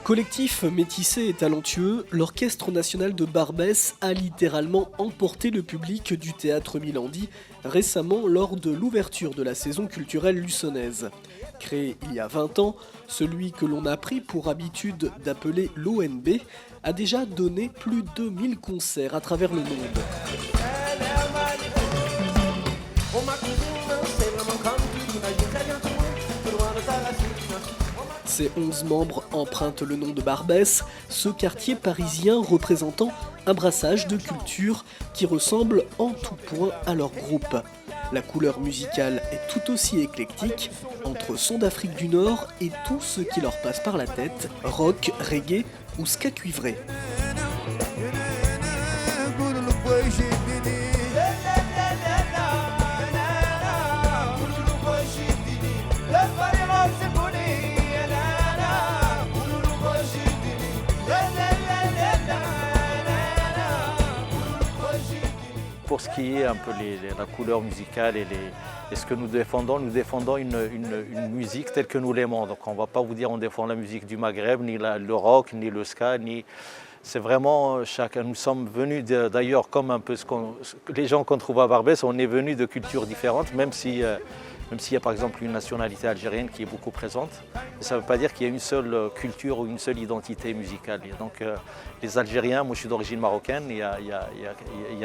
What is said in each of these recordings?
Collectif métissé et talentueux, l'Orchestre national de Barbès a littéralement emporté le public du théâtre Milandi récemment lors de l'ouverture de la saison culturelle luçonnaise. Créé il y a 20 ans, celui que l'on a pris pour habitude d'appeler l'ONB a déjà donné plus de 1000 concerts à travers le monde. Ses 11 membres empruntent le nom de Barbès, ce quartier parisien représentant un brassage de cultures qui ressemble en tout point à leur groupe. La couleur musicale est tout aussi éclectique, entre sons d'Afrique du Nord et tout ce qui leur passe par la tête, rock, reggae ou ska cuivré. Pour ce qui est un peu la couleur musicale et ce que nous défendons une musique telle que nous l'aimons. Donc on ne va pas vous dire on défend la musique du Maghreb, ni le rock, ni le ska, c'est vraiment chacun. Nous sommes venus d'ailleurs comme un peu les gens qu'on trouve à Barbès, on est venus de cultures différentes, même s'il y a par exemple une nationalité algérienne qui est beaucoup présente, ça ne veut pas dire qu'il y a une seule culture ou une seule identité musicale. Et donc les Algériens, moi je suis d'origine marocaine, il y a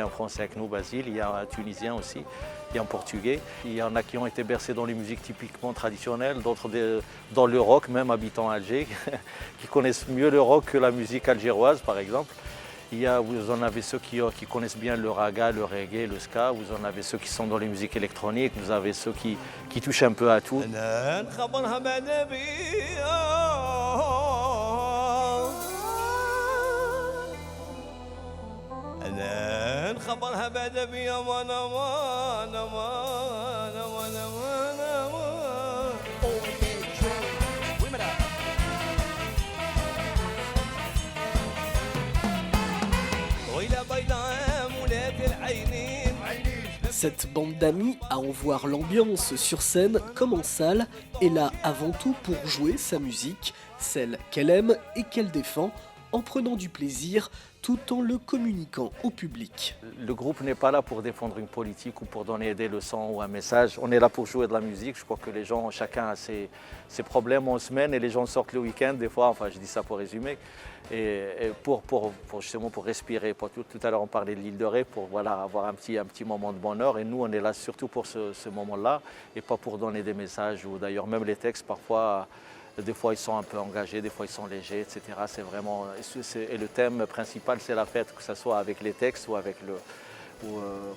un Français avec nous, Basile, il y a un Tunisien aussi, il y a un Portugais. Il y en a qui ont été bercés dans les musiques typiquement traditionnelles, d'autres dans le rock, même habitant à Alger, qui connaissent mieux le rock que la musique algéroise par exemple. Vous en avez ceux qui connaissent bien le raga, le reggae, le ska, vous en avez ceux qui sont dans les musiques électroniques, vous avez ceux qui touchent un peu à tout. Cette bande d'amis, à en voir l'ambiance sur scène comme en salle, est là avant tout pour jouer sa musique, celle qu'elle aime et qu'elle défend, en prenant du plaisir tout en le communiquant au public. Le groupe n'est pas là pour défendre une politique ou pour donner des leçons ou un message. On est là pour jouer de la musique. Je crois que les gens, chacun a ses problèmes en semaine et les gens sortent le week-end des fois, enfin je dis ça pour résumer, et pour justement pour respirer. Tout à l'heure on parlait de l'île de Ré, pour avoir un petit moment de bonheur, et nous on est là surtout pour ce moment-là et pas pour donner des messages, ou d'ailleurs même les textes parfois. Des fois ils sont un peu engagés, des fois ils sont légers, etc. C'est vraiment, et le thème principal c'est la fête, que ce soit avec les textes ou avec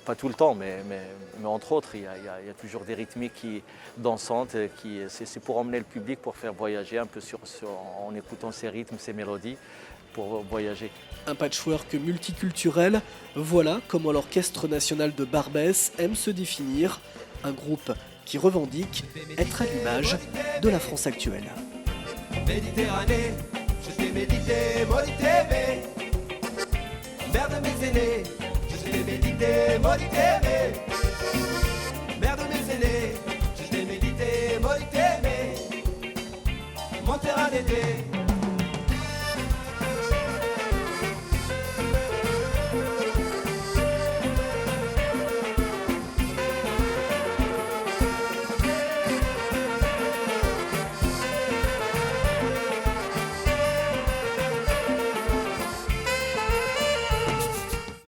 pas tout le temps, mais entre autres, il y a toujours des rythmiques dansantes, c'est pour emmener le public, pour faire voyager un peu en écoutant ces rythmes, ces mélodies, pour voyager. Un patchwork multiculturel, voilà comment l'Orchestre national de Barbès aime se définir, un groupe qui revendique être à l'image de la France actuelle. Méditerranée, je t'ai médité, mer de mes aînés, je t'ai médité,